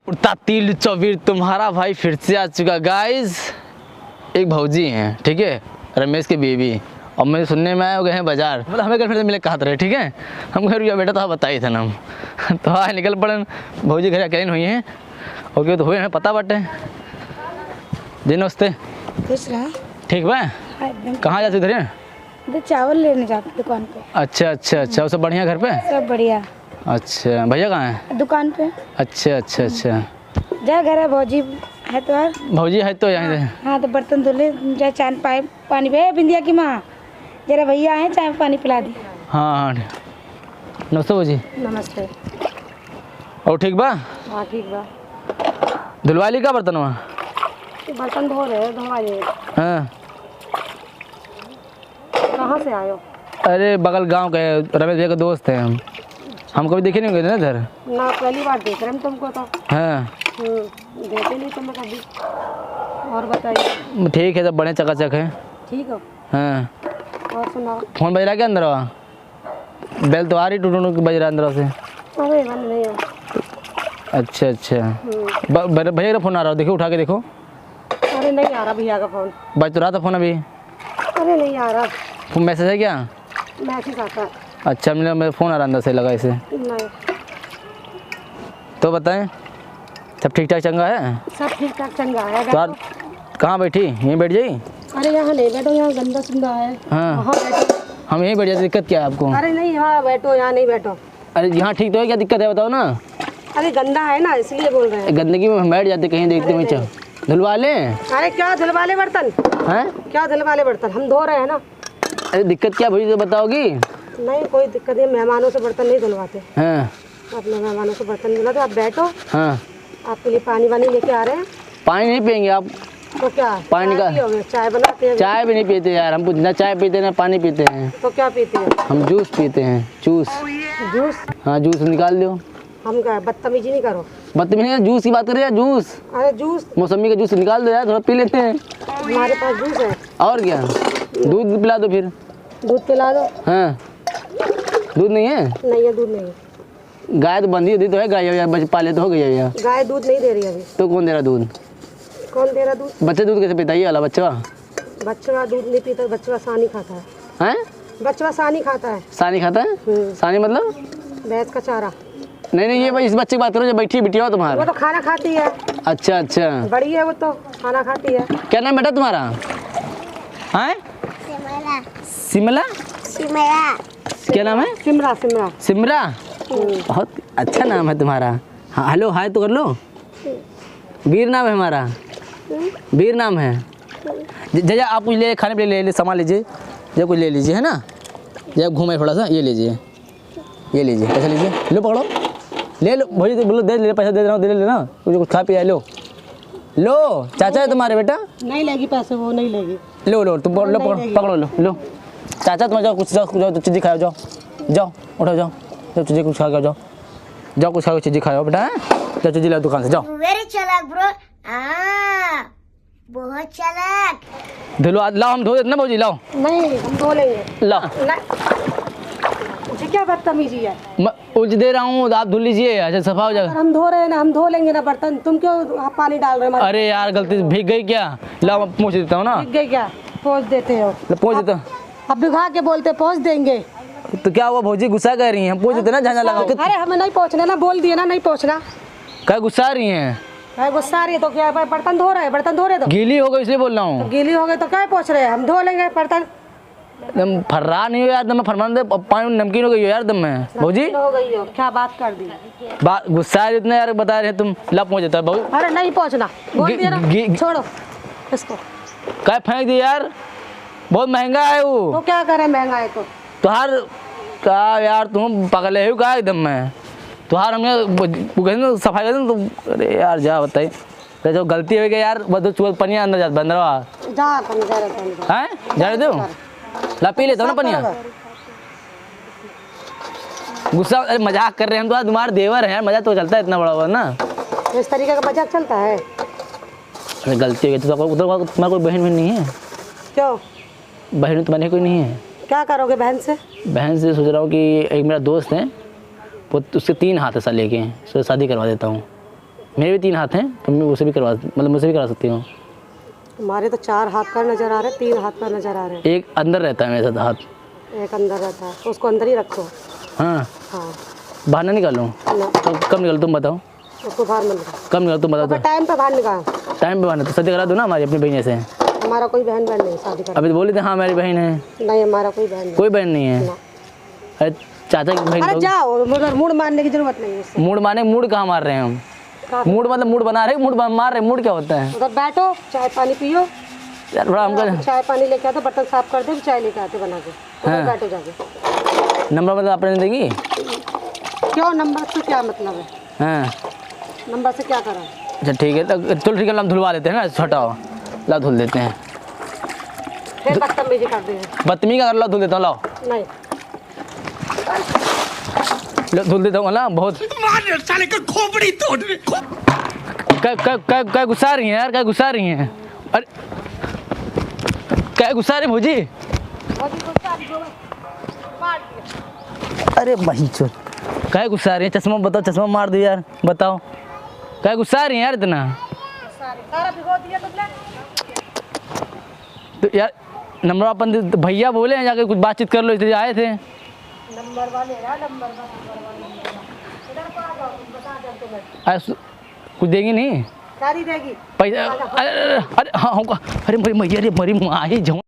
उड़ता तिल चौबीर तुम्हारा भाई फिर से आ चुका गाइस। एक भौजी हैं, ठीक है, रमेश की बीवी, और मुझे सुनने में आया हो गए हैं बाजार, मतलब हमें घर फिर मिले कहा रहे, ठीक है। हम घर भैया बेटा तो बताई था ना तो हाँ निकल पड़े। भौजी घर अकेले हुई हैं, ओके तो हुए हैं पता बटे जी। नमस्ते, खुश रहा। ठीक बा। कहाँ जाते इधर हैं? तो चावल लेने जाते दुकान पे। अच्छा अच्छा अच्छा, वो सब बढ़िया घर पे? सब बढ़िया। अच्छा, भैया कहाँ हैं? दुकान पे। अच्छा अच्छा अच्छा, जा घर है, भौजी है तो यार। भौजी है तो यहाँ से। हाँ तो बर्तन धुले, जा चाय पानी भे बिंदिया की माँ, जरा भैया आए चाय पानी पिला दी। हाँ हाँ, नमस्ते भौजी। नमस्ते। और ठीक बा? हाँ ठीक बा। धुलवा ली का बर्तन वहाँ? बर्तन धो रहे, धोवा रहे। हाँ, कहाँ से आयो? अरे बगल गांव के रमेश भैया के दोस्त हैं हम कभी देखे नहीं गए ना इधर। ना पहली बार देख रहे हम तुमको तो। हाँ देखे नहीं तुम कभी। और बताइए। ठीक है, सब बड़े चकाचक है। ठीक हो? हाँ, और सुनाओ। फोन बज रहा क्या अंदर? वहाँ बेल तो आ रही टूटू बज रहा अंदर से। अरे मन नहीं है। अच्छा अच्छा, भैया का फोन आ रहा हो, देखो उठा के देखो। अरे नहीं आ रहा भैया का फोन। बज तो रहा था फोन अभी। अरे नहीं आ रहा। फोन मैसेज है क्या? मैसेज आता है। अच्छा, मेरा फ़ोन आ रहा अंदर से लगा इसे। नहीं। तो बताएं, सब ठीक ठाक चंगा है? सब ठीक ठाक चंगा है। तो यार कहाँ बैठी? यहीं बैठ जाइए। अरे यहाँ नहीं बैठो, यहाँ गंदा सुंदा है। हाँ, वहाँ बैठो। हम यहीं बैठ जाते, दिक्कत क्या है आपको? अरे नहीं यहाँ बैठो, यहाँ नहीं बैठो। अरे यहाँ ठीक तो है, क्या दिक्कत है बताओ ना। अरे गंदा है ना, इसलिए बोल रहे हैं। गंदगी में हम बैठ जाते, कहीं देखते में चल धुलवा लें। अरे क्या धुलवा ले बर्तन? हैं? क्या धुलवा ले बर्तन? हम धो रहे हैं ना। अरे दिक्कत क्या भैया, तो बताओगी? नहीं कोई दिक्कत नहीं, मेहमानों से बर्तन नहीं धुलवाते। हाँ अपने मेहमानों से बर्तन धुला तो आप बैठो। हाँ, आपके लिए पानी वानी लेके आ रहे हैं। पानी नहीं पियेंगे आप? तो क्या पानी का चाय बनाते हैं? चाय भी नहीं पीते यार, हम ना चाय पीते ना पानी पीते हैं। तो क्या पीते हैं? हम जूस पीते हैं, जूस। जूस? हाँ जूस निकाल दो। हम क्या बदतमीजी नहीं करो। बदतमीजी जूस की बात कर रहे हैं, जूस। अरे जूस? मौसमी का जूस निकाल दो यार, थोड़ा पी लेते हैं। हमारे पास जूस है। और क्या, दूध पिला दो फिर। दूध पिला दो। हाँ, दूध नहीं है? नहीं है, दूध नहीं है। गाय तो बंधी होती तो है, गाय बच्चे पाले तो हो गया यार। गाय दूध नहीं दे रही अभी। तो कौन दे रहा दूध? कौन दे रहा दूध? बच्चे दूध कैसे पीता है ये वाला बच्चा? बच्चा दूध नहीं पीता, बच्चा सानी खाता है। हैं? बच्चा सानी खाता है। सानी खाता है? सानी मतलब? भैंस का चारा। नहीं नहीं, ये भाई इस बच्चे की बात करो जो बैठी बिटिया हो वो तुम्हारा। तो खाना खाती है। अच्छा अच्छा, बड़ी है वो तो, खाना खाती है। क्या नाम बेटा तुम्हारा? हैं? सिमला। सिमरा। क्या नाम है? सिमरा। सिमरा। सिमरा, बहुत अच्छा नाम है तुम्हारा। हाँ हेलो हाय तो कर लो। वीर नाम है हमारा, वीर नाम है। जया आप कुछ ले, खाने पे ले सामान लीजिए, जब कुछ ले लीजिए है ना। जब घूमे थोड़ा सा, ये लीजिए, ये लीजिए, पैसा लीजिए, लो पकड़ो, ले लो भोजी तो बोलो दे पैसा दे रहा हूँ, दे लेना, कुछ खा पिया लो। लो चाचा है तुम्हारे बेटा? नहीं लेगी पैसे, वो नहीं लेगी। लो लो तुम लो पकड़ो, लो चाचा तुम जाओ, कुछ जाओ चीज़ खाओ, जाओ जाओ उठो, जाओ जाओ चीज़ें कुछ खा के जाओ, जाओ कुछ खा चीज़ें खाओ बेटा, जाओ चीज़ें लो दुकान से, जाओ। वेरी चालाक ब्रो, बहुत चालाक। धुलवा लाओ, हम धो देते ना भौजी, लाओ। नहीं हम धो लेंगे। लाओ, ये क्या बदतमीजी है? मैं उलझ दे रहा हूँ, आप धुल लीजिए, अच्छा सफा हो जाएगा। हम धो रहे हैं ना, हम धो लेंगे ना बर्तन, तुम क्यों पानी डाल रहे हो? अरे यार गलती से भीग गई क्या? लाओ मैं पहुँच देता हूँ ना। भीग गई क्या? पहुँच देते हो? पहुँच देता। अब भिगा के बोलते पहुँच देंगे। तो क्या हुआ भौजी, गुस्सा कर रही हैं? हम पहुँच देते ना, झांझा लगाओ। अरे हमें नहीं पहुँचना ना, बोल दिए ना नहीं पहुँचना। क्या गुस्सा आ रही हैं? है गुस्सा आ रही है तो क्या? बर्तन धो रहे हैं, बर्तन धो रहे तो गीली हो गई इसलिए बोल रहा हूँ। गीली हो गई तो क्या पहुँच रहे हैं? हम धो लेंगे बर्तन। दम फर्रा नहीं हो यार, दम फरमान दे, पानी नमकीन हो गई हो यार दम में भौजी। हो गई हो क्या? बात कर दी। बात गुस्सा है इतना यार, बता रहे तुम। ला पहुँच देता है बहू। अरे नहीं पहुँचना, बोल दिया ना, छोड़ो इसको। क्या फेंक दी यार, बहुत महंगा है वो। तो क्या करें, महंगा है तो। तुहार क्या यार, तुम पगले हो क्या एकदम में? तुहार हमने सफाई कर तो, अरे यार जा बताइए, तो जो गलती हो गई यार, बस चूल पनिया अंदर जा बंदरवा जा हैं, जा दो ला पी लेता हूँ ना पनिया। गुस्सा, अरे मजाक कर रहे हैं हम तो, तुम्हारे देवर हैं, मजाक तो चलता है इतना बड़ा ना, इस तरीके का मजाक चलता है। अरे गलती हो गई तो उधर तुम्हारा कोई बहन भी नहीं है? क्यों? बहन तुम्हारी कोई नहीं है? क्या करोगे बहन से? बहन से सोच रहा हूँ कि एक मेरा दोस्त है, वो उसके 3 हाथ है साले के, उससे शादी करवा देता हूँ। मेरे भी 3 हाथ हैं, तुम भी उसे भी करवा, मतलब मुझसे भी करा सकती हो। हमारे तो 4 हाथ पैर नजर आ रहे हैं, 3 हाथ पैर नजर आ रहे हैं। एक अंदर रहता है मेरे साथ हाथ। एक अंदर रहता है, तो उसको अंदर ही रखो। हाँ, हाँ बाहर ना निकालूँ? ना, तो कब निकालूँ तुम बताओ? उसको बाहर मत निकाल। कब निकाल तुम बताओ तो? टाइम पे बाहर निकाल। टाइम पे बाहर, तो शादी करा दो ना हमारी अपनी बहन से। हमारा कोई बहन नहीं शादी कर। अभी तो बोले थे हाँ मेरी बहन है। नहीं हमारा कोई बहन नहीं। कोई बहन नहीं है? ना। अरे चाचा की बहन अरे तो- जाओ, मूड मारने की जरूरत नहीं है उससे। मूड मारने, मूड कहाँ मार रहे हैं हम? मूड मतलब मूड बना रहे, मूड मार रहे, मूड क्या होता है? उधर बैठो, चाय पानी पियो। यार थोड़ा हमको चाय पानी लेके आते, बर्तन साफ कर दे, चाय लेके आते बना के। उधर बैठो जाके। नंबर मतलब आपने देगी? क्यों नंबर से क्या मतलब है? हाँ नंबर से क्या करा? अच्छा ठीक है, तो चलो ठीक है, हम धुलवा लेते हैं ना, हटाओ, ला धुल देते हैं। फिर बदतमीजी कर दे। बदतमीजी का कर, लो धुल देता हूँ, लाओ नहीं लो धुल देता हूँ ना। बहुत साले का खोपड़ी तोड़। क्या गुस्सा रही हैं यार, क्या गुस्सा रही हैं? अरे क्या गुस्सा रही भूजी? अरे भाई चो, क्या गुस्सा रही है? चश्मा बताओ, चश्मा मार दो यार, बताओ क्या गुस्सा रही है यार इतना? तो यार नंबर अपन भैया बोले हैं जाके कुछ बातचीत कर लो, इसलिए आए थे। नंबर वाले कुछ देगी नहीं? सारी देगी पैसा? अरे अरे हाँ, अरे मरी मैया, अरे मरी माँ ही जाऊँ।